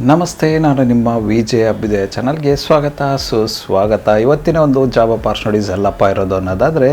ನಮಸ್ತೆ, ನಾನು ನಿಮ್ಮ ವಿಜಯ ಅಬ್ಬಿದೆ ಚಾನಲ್ಗೆ ಸ್ವಾಗತ ಸುಸ್ವಾಗತ. ಇವತ್ತಿನ ಒಂದು ಜಾಬ್ ಅಪಾರ್ಚುನಿಟೀಸ್ ಎಲ್ಲಪ್ಪ ಇರೋದು ಅನ್ನೋದಾದರೆ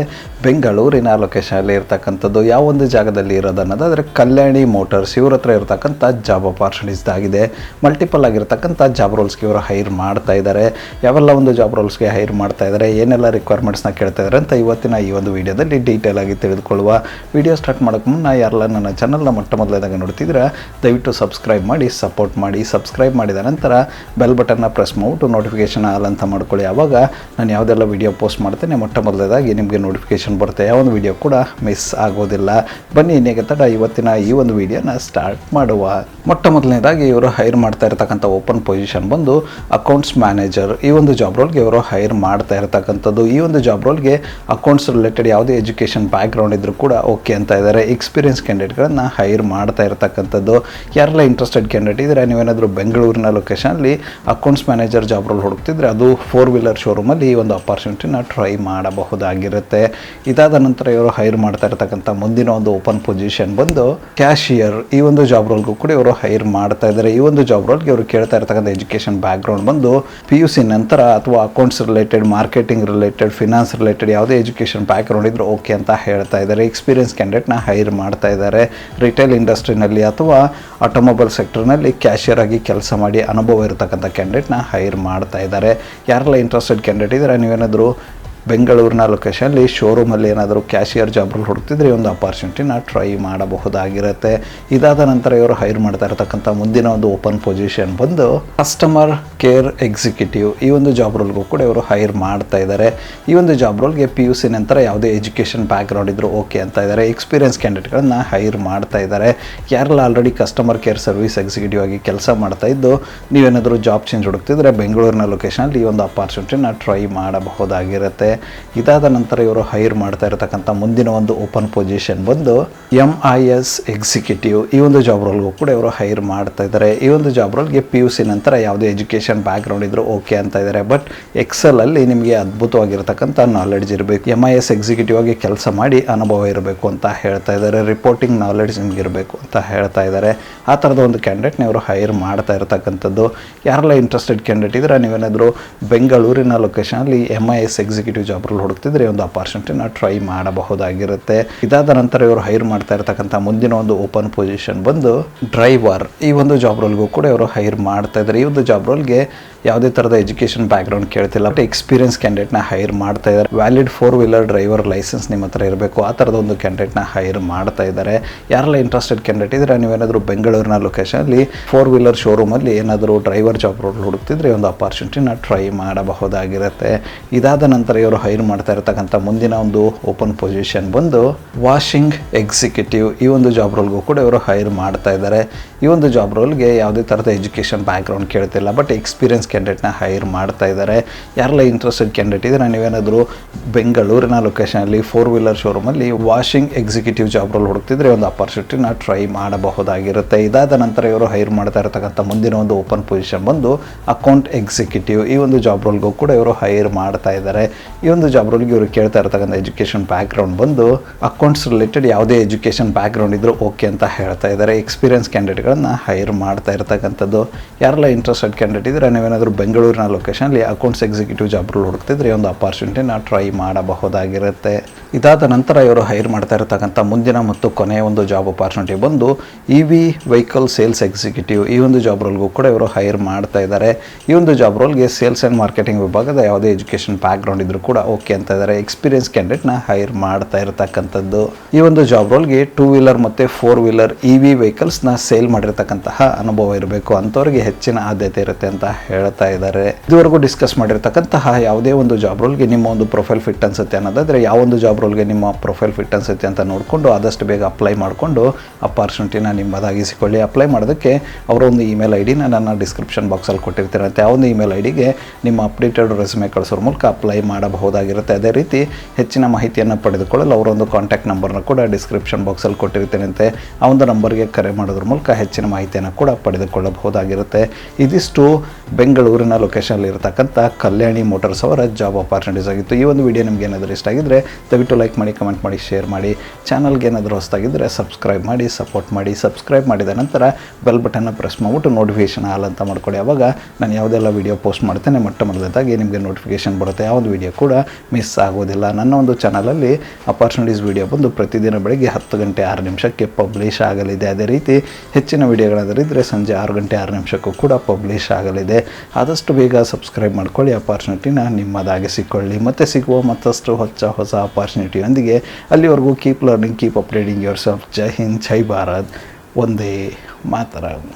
ಬೆಂಗಳೂರಿನ ಲೊಕೇಶನಲ್ಲಿ ಇರ್ತಕ್ಕಂಥದ್ದು. ಯಾವ ಒಂದು ಜಾಗದಲ್ಲಿ ಇರೋದು ಅನ್ನೋದಾದರೆ ಕಲ್ಯಾಣಿ ಮೋಟರ್ಸ್ ಇವ್ರ ಹತ್ರ ಇರತಕ್ಕಂಥ ಜಾಬ್ ಅಪಾರ್ಚುನಿಟೀಸ್ ಆಗಿದೆ. ಮಲ್ಟಿಪಲ್ ಆಗಿರ್ತಕ್ಕಂಥ ಜಾಬ್ ರೋಲ್ಸ್ಗೆ ಇವರು ಹೈರ್ ಮಾಡ್ತಾ ಇದ್ದಾರೆ. ಯಾವೆಲ್ಲ ಒಂದು ಜಾಬ್ ರೋಲ್ಸ್ಗೆ ಹೈರ್ ಮಾಡ್ತಾ ಇದ್ದಾರೆ, ಏನೆಲ್ಲ ರಿಕ್ವೈರ್ಮೆಂಟ್ಸ್ನ ಕೇಳ್ತಾ ಇದ್ದಾರೆ ಅಂತ ಇವತ್ತಿನ ಈ ಒಂದು ವಿಡಿಯೋದಲ್ಲಿ ಡೀಟೇಲ್ ಆಗಿ ತಿಳಿದುಕೊಳ್ಳುವ. ವಿಡಿಯೋ ಸ್ಟಾರ್ಟ್ ಮಾಡೋಕ್ಕೆ ಮುನ್ನ ಯಾರೆಲ್ಲ ನನ್ನ ಚಾನಲ್ನ ಮೊದಲನೇದಾಗಿ ನೋಡ್ತಿದ್ರೆ ದಯವಿಟ್ಟು ಸಬ್ಸ್ಕ್ರೈಬ್ ಮಾಡಿ, ಸಪೋರ್ಟ್ ಮಾಡಿ. ಸಬ್ಸ್ಕ್ರೈಬ್ ಮಾಡಿದ ನಂತರ ಬೆಲ್ ಬಟನ್ನ ಪ್ರೆಸ್ ಮಾಡಿಬಿಟ್ಟು ನೋಟಿಫಿಕೇಷನ್ ಆಲ್ ಅಂತ ಮಾಡ್ಕೊಳ್ಳಿ. ಆವಾಗ ನಾನು ಯಾವುದೆಲ್ಲ ವಿಡಿಯೋ ಪೋಸ್ಟ್ ಮಾಡ್ತೇನೆ ಮೊದಲನೇದಾಗಿ ನಿಮಗೆ ನೋಟಿಫಿಕೇಷನ್ ಬರುತ್ತೆ, ಯಾವ ಒಂದು ವಿಡಿಯೋ ಕೂಡ ಮಿಸ್ ಆಗೋದಿಲ್ಲ. ಬನ್ನಿ ಇನ್ನೇಗೆ ತಡ ಇವತ್ತಿನ ಈ ಒಂದು ವಿಡಿಯೋನ ಸ್ಟಾರ್ಟ್ ಮಾಡುವ. ಮೊದಲನೇದಾಗಿ ಇವರು ಹೈರ್ ಮಾಡ್ತಾ ಇರತಕ್ಕಂಥ ಓಪನ್ ಪೊಸಿಷನ್ ಬಂದು ಅಕೌಂಟ್ಸ್ ಮ್ಯಾನೇಜರ್. ಈ ಒಂದು ಜಾಬ್ ರೋಲ್ಗೆ ಇವರು ಹೈರ್ ಮಾಡ್ತಾ ಇರತಕ್ಕಂಥದ್ದು. ಈ ಒಂದು ಜಾಬ್ ರೋಲ್ಗೆ ಅಕೌಂಟ್ಸ್ ರಿಲೇಟೆಡ್ ಯಾವುದೇ ಎಜುಕೇಷನ್ ಬ್ಯಾಕ್ಗ್ರೌಂಡ್ ಇದ್ರೂ ಕೂಡ ಓಕೆ ಅಂತ ಇದ್ದಾರೆ. ಎಕ್ಸ್ಪೀರಿಯನ್ಸ್ ಕ್ಯಾಂಡಿಡೇಟ್ಗಳನ್ನು ಹೈರ್ ಮಾಡ್ತಾ ಇರತಕ್ಕಂಥದ್ದು. ಯಾರೆಲ್ಲ ಇಂಟ್ರೆಸ್ಟೆಡ್ ಕ್ಯಾಂಡಿಡೇಟ್ ಇದ್ದರೆ, ನೀವೇನಾದರೂ ಬೆಂಗಳೂರಿನ ಲೊಕೇಶನಲ್ಲಿ ಅಕೌಂಟ್ಸ್ ಮ್ಯಾನೇಜರ್ ಜಾಬ್ ರೋಲ್ ಹುಡುಕ್ತಿದ್ರೆ ಅದು 4-wheeler ಶೋರೂಮಲ್ಲಿ ಈ ಒಂದು ಅಪಾರ್ಚುನಿಟಿನ ಟ್ರೈ ಮಾಡಬಹುದಾಗಿರುತ್ತೆ. ಇದಾದ ನಂತರ ಇವರು ಹೈರ್ ಮಾಡ್ತಾ ಇರತಕ್ಕಂಥ ಮುಂದಿನ ಒಂದು ಓಪನ್ ಪೊಸಿಷನ್ ಬಂದು ಕ್ಯಾಶಿಯರ್. ಈ ಒಂದು ಜಾಬ್ ರೋಲ್ಗೂ ಕೂಡ ಇವರು ಹೈರ್ ಮಾಡ್ತಾ ಇದ್ದಾರೆ. ಈ ಒಂದು ಜಾಬ್ ರೋಲ್ಗೆ ಇವರು ಕೇಳ್ತಾ ಇರತಕ್ಕಂಥ ಎಜುಕೇಷನ್ ಬ್ಯಾಕ್ಗ್ರೌಂಡ್ ಬಂದು PUC ನಂತರ ಅಥವಾ accounts related, marketing related, finance related ಯಾವುದೇ ಎಜುಕೇಷನ್ ಬ್ಯಾಕ್ಗ್ರೌಂಡ್ ಇದ್ರೂ ಓಕೆ ಅಂತ ಹೇಳ್ತಾ ಇದ್ದಾರೆ. ಎಕ್ಸ್ಪೀರಿಯನ್ಸ್ ಕ್ಯಾಂಡಿಡೇಟ್ನ ಹೈರ್ ಮಾಡ್ತಾ ಇದ್ದಾರೆ. ರಿಟೇಲ್ ಇಂಡಸ್ಟ್ರಿನಲ್ಲಿ ಅಥವಾ ಆಟೋಮೊಬೈಲ್ ಸೆಕ್ಟರ್ನಲ್ಲಿ ಕ್ಯಾಶಿಯರ್ ಆಗಿ ಕೆಲಸ ಮಾಡಿ ಅನುಭವ ಇರತಕ್ಕಂಥ ಕ್ಯಾಂಡಿಡೇಟ್ನ ಹೈರ್ ಮಾಡ್ತಾ ಇದ್ದಾರೆ. ಯಾರೆಲ್ಲ ಇಂಟ್ರೆಸ್ಟೆಡ್ ಕ್ಯಾಂಡಿಡೇಟ್ ಇದ್ದರೆ, ನೀವೇನಾದರೂ ಬೆಂಗಳೂರಿನ ಲೊಕೇಶನಲ್ಲಿ ಶೋರೂಮಲ್ಲಿ ಏನಾದರೂ ಕ್ಯಾಶಿಯರ್ ಜಾಬ್ ರೋಲ್ ಹುಡುಕ್ತಿದ್ರೆ ಈ ಒಂದು ಅಪಾರ್ಚುನಿಟಿನ ಟ್ರೈ ಮಾಡಬಹುದಾಗಿರುತ್ತೆ. ಇದಾದ ನಂತರ ಇವರು ಹೈರ್ ಮಾಡ್ತಾ ಇರತಕ್ಕಂಥ ಮುಂದಿನ ಒಂದು ಓಪನ್ ಪೊಸಿಷನ್ ಬಂದು ಕಸ್ಟಮರ್ ಕೇರ್ ಎಕ್ಸಿಕ್ಯೂಟಿವ್. ಈ ಒಂದು ಜಾಬ್ ರೋಲ್ಗೂ ಕೂಡ ಇವರು ಹೈರ್ ಮಾಡ್ತಾ ಇದ್ದಾರೆ. ಈ ಒಂದು ಜಾಬ್ ರೋಲ್ಗೆ PUC ನಂತರ ಯಾವುದೇ ಎಜುಕೇಷನ್ ಬ್ಯಾಕ್ಗ್ರೌಂಡ್ ಇದ್ರೂ ಓಕೆ ಅಂತ ಇದ್ದಾರೆ. ಎಕ್ಸ್ಪೀರಿಯನ್ಸ್ ಕ್ಯಾಂಡಿಡೇಟ್ಗಳನ್ನು ಹೈರ್ ಮಾಡ್ತಾ ಇದ್ದಾರೆ. ಯಾರೆಲ್ಲ already customer care service executive ಆಗಿ ಕೆಲಸ ಮಾಡ್ತಾ ಇದ್ದು ನೀವೇನಾದರೂ ಜಾಬ್ ಚೇಂಜ್ ಹುಡುಕ್ತಿದ್ರೆ ಬೆಂಗಳೂರಿನ ಲೊಕೇಶನಲ್ಲಿ ಈ ಒಂದು ಅಪಾರ್ಚುನಿಟಿನ ಟ್ರೈ ಮಾಡಬಹುದಾಗಿರುತ್ತೆ. ಇದಾದ ನಂತರ ಇವರು ಹೈರ್ ಮಾಡ್ತಾ ಇರತಕ್ಕಂಥ ಮುಂದಿನ ಒಂದು ಓಪನ್ ಪೊಸಿಷನ್ ಬಂದು MIS ಎಕ್ಸಿಕ್ಯೂಟಿವ್. ಈ ಒಂದು ಜಾಬ್ ರೋಲ್ಗೂ ಕೂಡ ಇವರು ಹೈರ್ ಮಾಡ್ತಾ ಇದ್ದಾರೆ. ಈ ಒಂದು ಜಾಬ್ ರೋಲ್ಗೆ PUC ನಂತರ ಯಾವುದೇ ಎಜುಕೇಷನ್ ಬ್ಯಾಕ್ಗ್ರೌಂಡ್ ಇದ್ರೂ ಓಕೆ ಅಂತ ಇದ್ದಾರೆ. ಬಟ್ ಎಕ್ಸೆಲ್ ಅಲ್ಲಿ ನಿಮಗೆ ಅದ್ಭುತವಾಗಿರ್ತಕ್ಕಂಥ ನಾಲೆಡ್ಜ್ ಇರಬೇಕು. MIS ಎಕ್ಸಿಕ್ಯೂಟಿವ್ ಆಗಿ ಕೆಲಸ ಮಾಡಿ ಅನುಭವ ಇರಬೇಕು ಅಂತ ಹೇಳ್ತಾ ಇದ್ದಾರೆ. ರಿಪೋರ್ಟಿಂಗ್ ನಾಲೆಡ್ಜ್ ನಿಮ್ಗೆ ಇರಬೇಕು ಅಂತ ಹೇಳ್ತಾ ಇದ್ದಾರೆ. ಆ ಥರದ ಒಂದು ಕ್ಯಾಂಡಿಡೇಟ್ನ ಇವರು ಹೈರ್ ಮಾಡ್ತಾ ಇರತಕ್ಕಂಥದ್ದು. ಯಾರೆಲ್ಲ ಇಂಟ್ರೆಸ್ಟೆಡ್ ಕ್ಯಾಂಡಿಡೇಟ್ ಇದ್ದರೆ, ನೀವೇನಾದರೂ ಬೆಂಗಳೂರಿನ ಲೊಕೇಶನಲ್ಲಿ MIS ಎಕ್ಸಿಕ್ಯೂಟಿವ್ ಜಾಬ್ ರೋಲ್ ಹುಡುಕ್ತಿದ್ರೆ ಒಂದು ಅಪಾರ್ಚುನಿಟಿನ ಟ್ರೈ ಮಾಡಬಹುದಾಗಿರುತ್ತೆ. ಇದಾದ ನಂತರ ಇವರು ಹೈರ್ ಮಾಡ್ತಾ ಇರತಕ್ಕಂಥ ಮುಂದಿನ ಒಂದು ಓಪನ್ ಪೊಸಿಷನ್ ಬಂದು ಡ್ರೈವರ್. ಈ ಒಂದು ಜಾಬ್ ರೋಲ್ಗೂ ಕೂಡ ಇವರು ಹೈರ್ ಮಾಡ್ತಾ ಇದ್ದಾರೆ. ಈ ಒಂದು ಜಾಬ್ ರೋಲ್ಗೆ ಯಾವುದೇ ಥರದ ಎಜುಕೇಷನ್ ಬ್ಯಾಕ್ಗ್ರೌಂಡ್ ಕೇಳ್ತಿಲ್ಲ, ಬಟ್ ಎಕ್ಸ್ಪೀರಿಯನ್ಸ್ ಕ್ಯಾಂಡಿಡೇಟ್ನ ಹೈರ್ ಮಾಡ್ತಾ ಇದ್ದಾರೆ. ವ್ಯಾಲಿಡ್ 4-wheeler ಡ್ರೈವರ್ ಲೈಸೆನ್ಸ್ ನಿಮ್ಮ ಹತ್ರ ಇರಬೇಕು. ಆ ಥರದ ಒಂದು ಕ್ಯಾಂಡಿಡೇಟ್ನ ಹೈರ್ ಮಾಡ್ತಾ ಇದ್ದಾರೆ. ಯಾರೆಲ್ಲ ಇಂಟ್ರೆಸ್ಟೆಡ್ ಕ್ಯಾಂಡಿಡೇಟ್ ಇದ್ದರೆ, ನೀವೇನಾದರೂ ಬೆಂಗಳೂರಿನ ಲೊಕೇಶನಲ್ಲಿ 4-wheeler ಶೋರೂಮಲ್ಲಿ ಏನಾದರೂ ಡ್ರೈವರ್ ಜಾಬ್ ರೋಲ್ ಹುಡುಕ್ತಿದ್ರೆ ಒಂದು ಅಪಾರ್ಚುನಿಟಿನ ಟ್ರೈ ಮಾಡಬಹುದಾಗಿರುತ್ತೆ. ಇದಾದ ನಂತರ ಇವರು ಹೈರ್ ಮಾಡ್ತಾ ಇರತಕ್ಕಂಥ ಮುಂದಿನ ಒಂದು ಓಪನ್ ಪೊಸಿಷನ್ ಬಂದು ವಾಷಿಂಗ್ ಎಕ್ಸಿಕ್ಯೂಟಿವ್. ಈ ಒಂದು ಜಾಬ್ ರೋಲ್ಗೂ ಕೂಡ ಇವರು ಹೈರ್ ಮಾಡ್ತಾ ಇದ್ದಾರೆ. ಈ ಒಂದು ಜಾಬ್ ರೋಲ್ಗೆ ಯಾವುದೇ ಥರದ ಎಜುಕೇಷನ್ ಬ್ಯಾಕ್ಗ್ರೌಂಡ್ ಕೇಳ್ತಿಲ್ಲ, ಬಟ್ ಎಕ್ಸ್ಪೀರಿಯನ್ಸ್ ಕ್ಯಾಂಡಿಡೇಟ್ನ ಹೈರ್ ಮಾಡ್ತಾ ಇದ್ದಾರೆ. ಯಾರೆಲ್ಲ ಇಂಟ್ರೆಸ್ಟೆಡ್ ಕ್ಯಾಂಡಿಡೇಟ್ ಇದ್ದರೆ, ನೀವೇನಾದರೂ ಬೆಂಗಳೂರಿನ ಲೊಕೇಶನಲ್ಲಿ 4-wheeler ಶೋರೂಮಲ್ಲಿ ವಾಷಿಂಗ್ ಎಕ್ಸಿಕ್ಯೂಟಿವ್ ಜಾಬ್ ರೋಲ್ ಹುಡುಕ್ತಿದ್ರೆ ಒಂದು ಅಪಾರ್ಚುನಿಟಿನ ಟ್ರೈ ಮಾಡಬಹುದಾಗಿರುತ್ತೆ. ಇದಾದ ನಂತರ ಇವರು ಹೈರ್ ಮಾಡ್ತಾ ಇರತಕ್ಕಂಥ ಮುಂದಿನ ಒಂದು ಓಪನ್ ಪೊಸಿಷನ್ ಬಂದು ಅಕೌಂಟ್ ಎಕ್ಸಿಕ್ಯೂಟಿವ್. ಈ ಒಂದು ಜಾಬ್ ರೋಲ್ಗೂ ಕೂಡ ಇವರು ಹೈರ್ ಮಾಡ್ತಾ ಇದ್ದಾರೆ. ಈ ಒಂದು ಜಾಬ್ ರೋಲ್ಗೆ ಇವರು ಕೇಳ್ತಾ ಇರತಕ್ಕಂಥ ಎಜುಕೇಷನ್ ಬ್ಯಾಕ್ಗ್ರೌಂಡ್ ಬಂದು ಅಕೌಂಟ್ಸ್ ರಿಲೇಟೆಡ್ ಯಾವುದೇ ಎಜುಕೇಷನ್ ಬ್ಯಾಕ್ಗ್ರೌಂಡ್ ಇದ್ರೂ ಓಕೆ ಅಂತ ಹೇಳ್ತಾ ಇದ್ದಾರೆ. ಎಕ್ಸ್ಪೀರಿಯನ್ಸ್ ಕ್ಯಾಂಡಿಡೇಟ್ಗಳನ್ನು ಹೈರ್ ಮಾಡ್ತಾ ಇರತಕ್ಕಂಥದ್ದು. ಯಾರೆಲ್ಲ ಇಂಟ್ರೆಸ್ಟೆಡ್ ಕ್ಯಾಂಡಿಡೇಟ್ ಇದ್ದರೆ, ನೀವೇನಾದರೂ ಬೆಂಗಳೂರಿನ ಲೊಕೇಶನಲ್ಲಿ ಅಕೌಂಟ್ಸ್ ಎಕ್ಸಿಕ್ಯೂಟಿವ್ ಜಾಬ್ ರೋಲ್ ಹುಡುಕ್ತಿದ್ರೆ ಒಂದು ಅಪಾರ್ಚುನಿಟಿನ ಟ್ರೈ ಮಾಡಬಹುದಾಗಿರುತ್ತೆ. ಇದಾದ ನಂತರ ಇವರು ಹೈರ್ ಮಾಡ್ತಾ ಇರತಕ್ಕಂಥ ಮುಂದಿನ ಮತ್ತು ಕೊನೆಯ ಒಂದು ಜಾಬ್ ಅಪಾರ್ಚುನಿಟಿ ಬಂದು EV ವೆಹಿಕಲ್ ಸೇಲ್ಸ್ ಎಕ್ಸಿಕ್ಯೂಟಿವ್. ಈ ಒಂದು ಜಾಬ್ ರೋಲ್ಗೂ ಕೂಡ ಇವರು ಹೈರ್ ಮಾಡ್ತಾ ಇದ್ದಾರೆ. ಈ ಒಂದು ಜಾಬ್ ರೋಲ್ಗೆ ಸೇಲ್ಸ್ ಆ್ಯಂಡ್ ಮಾರ್ಕೆಟಿಂಗ್ ವಿಭಾಗದ ಯಾವುದೇ ಎಜುಕೇಷನ್ ಬ್ಯಾಕ್ಗ್ರೌಂಡ್ ಇದ್ರೂ ಕೂಡ ಓಕೆ ಅಂತ ಇದ್ದಾರೆ. ಎಕ್ಸ್ಪೀರಿಯನ್ಸ್ ಕ್ಯಾಂಡಿಡೇಟ್ನ ಹೈರ್ ಮಾಡ್ತಾ ಇರತಕ್ಕಂಥದ್ದು. ಈ ಒಂದು ಜಾಬ್ ರೋಲ್ಗೆ 2-wheeler ಮತ್ತು 4-wheeler EV ವೆಹಿಕಲ್ಸ್ನ ಸೇಲ್ ಮಾಡಿರ್ತಕ್ಕಂತಹ ಅನುಭವ ಇರಬೇಕು. ಅಂಥವ್ರಿಗೆ ಹೆಚ್ಚಿನ ಆದ್ಯತೆ ಇರುತ್ತೆ ಅಂತ ಹೇಳ್ತಾ ಇದ್ದಾರೆ. ಇದುವರೆಗೂ ಡಿಸ್ಕಸ್ ಮಾಡಿರ್ತಕ್ಕಂತಹ ಯಾವುದೇ ಒಂದು ಜಾಬ್ ರೋಲ್ಗೆ ನಿಮ್ಮ ಒಂದು ಪ್ರೊಫೈಲ್ ಫಿಟ್ ಅನ್ಸುತ್ತೆ ಅನ್ನೋದಾದರೆ, ಯಾವ ಒಂದು ಜಾಬ್ ರೋಲ್ಗೆ ನಿಮ್ಮ ಪ್ರೊಫೈಲ್ ಫಿಟ್ ಅನ್ಸುತ್ತೆ ಅಂತ ನೋಡಿಕೊಂಡು ಆದಷ್ಟು ಬೇಗ ಅಪ್ಲೈ ಮಾಡಿಕೊಂಡು ಅಪಾರ್ಚುನಿಟಿನ ನಿಮ್ಮದಾಗಿಸಿಕೊಳ್ಳಿ. ಅಪ್ಲೈ ಮಾಡೋದಕ್ಕೆ ಅವರ ಒಂದು ಇಮೇಲ್ ID ನನ್ನ ಡಿಸ್ಕ್ರಿಪ್ಷನ್ ಬಾಕ್ಸಲ್ಲಿ ಕೊಟ್ಟಿರ್ತೀರಂತೆ. ಆ ಒಂದು ಇಮೇಲ್ IDಗೆ ನಿಮ್ಮ ಅಪ್ಡೇಟೆಡ್ ರೆಸ್ಯೂಮೆ ಕಳಿಸೋರ ಮೂಲಕ ಅಪ್ಲೈ ಮಾಡಬಹುದಾಗಿರುತ್ತೆ. ಅದೇ ರೀತಿ ಹೆಚ್ಚಿನ ಮಾಹಿತಿಯನ್ನು ಪಡೆದುಕೊಳ್ಳಲು ಅವರೊಂದು ಕಾಂಟ್ಯಾಕ್ಟ್ ನಂಬರ್ನ ಕೂಡ ಡಿಸ್ಕ್ರಿಪ್ಷನ್ ಬಾಕ್ಸಲ್ಲಿ ಕೊಟ್ಟಿರ್ತೀನಂತೆ. ಆ ಒಂದು ನಂಬರ್ಗೆ ಕರೆ ಮಾಡೋದ್ರ ಮೂಲಕ ಹೆಚ್ಚಿನ ಮಾಹಿತಿಯನ್ನು ಕೂಡ ಪಡೆದುಕೊಳ್ಳಬಹುದಾಗಿರುತ್ತೆ. ಇದಿಷ್ಟು ಬೆಂಗಳೂರು ಬೆಂಗಳೂರಿನ ಲೊಕೇಶನಲ್ಲಿ ಇರತಕ್ಕಂಥ ಕಲ್ಯಾಣಿ ಮೋಟರ್ಸ್ ಅವರ ಜಾಬ್ ಆಪರ್ಚುನಿಟೀಸ್ ಆಗಿತ್ತು. ಈ ಒಂದು ವಿಡಿಯೋ ನಿಮ್ಗೆ ಏನಾದರೂ ಇಷ್ಟ ಆಗಿದ್ದರೆ ದಯವಿಟ್ಟು ಲೈಕ್ ಮಾಡಿ, ಕಮೆಂಟ್ ಮಾಡಿ, ಶೇರ್ ಮಾಡಿ. ಚಾನಲ್ಗೆ ಏನಾದರೂ ಹೊಸದಾಗಿದ್ದರೆ ಸಬ್ಸ್ಕ್ರೈಬ್ ಮಾಡಿ, ಸಪೋರ್ಟ್ ಮಾಡಿ. ಸಬ್ಸ್ಕ್ರೈಬ್ ಮಾಡಿದ ನಂತರ ಬೆಲ್ ಬಟನ್ನ ಪ್ರೆಸ್ ಮಾಡಿಬಿಟ್ಟು ನೋಟಿಫಿಕೇಷನ್ ಆಲ್ ಅಂತ ಮಾಡ್ಕೊಳ್ಳಿ. ಆವಾಗ ನಾನು ಯಾವುದೆಲ್ಲ ವಿಡಿಯೋ ಪೋಸ್ಟ್ ಮಾಡ್ತೇನೆ ಮೊದಲನೇದಾಗಿ ನಿಮಗೆ ನೋಟಿಫಿಕೇಷನ್ ಬರುತ್ತೆ. ಯಾವುದು ವಿಡಿಯೋ ಕೂಡ ಮಿಸ್ ಆಗೋದಿಲ್ಲ. ನನ್ನ ಒಂದು ಚಾನಲಲ್ಲಿ ಅಪರ್ಚುನಿಟೀಸ್ ವಿಡಿಯೋ ಬಂದು ಪ್ರತಿದಿನ ಬೆಳಗ್ಗೆ 10 ಗಂಟೆ 6 ನಿಮಿಷಕ್ಕೆ ಪಬ್ಲಿಷ್ ಆಗಲಿದೆ. ಅದೇ ರೀತಿ ಹೆಚ್ಚಿನ ವಿಡಿಯೋಗಳಾದರಿದ್ದರೆ ಸಂಜೆ 6 ಗಂಟೆ 6 ನಿಮಿಷಕ್ಕೂ ಕೂಡ ಪಬ್ಲಿಷ್ ಆಗಲಿದೆ. ಆದಷ್ಟು ಬೇಗ ಸಬ್ಸ್ಕ್ರೈಬ್ ಮಾಡ್ಕೊಳ್ಳಿ. ಅಪರ್ಚುನಿಟಿನ ನಿಮ್ಮದಾಗಿಸಿಕೊಳ್ಳಿ. ಮತ್ತೆ ಸಿಗುವ ಮತ್ತಷ್ಟು ಹೊಸ ಅಪರ್ಚುನಿಟಿಯೊಂದಿಗೆ. ಅಲ್ಲಿವರೆಗೂ keep learning, keep upgrading yourself. Jai Hind, Jai Bharat, Vande ಮಾತರಂ.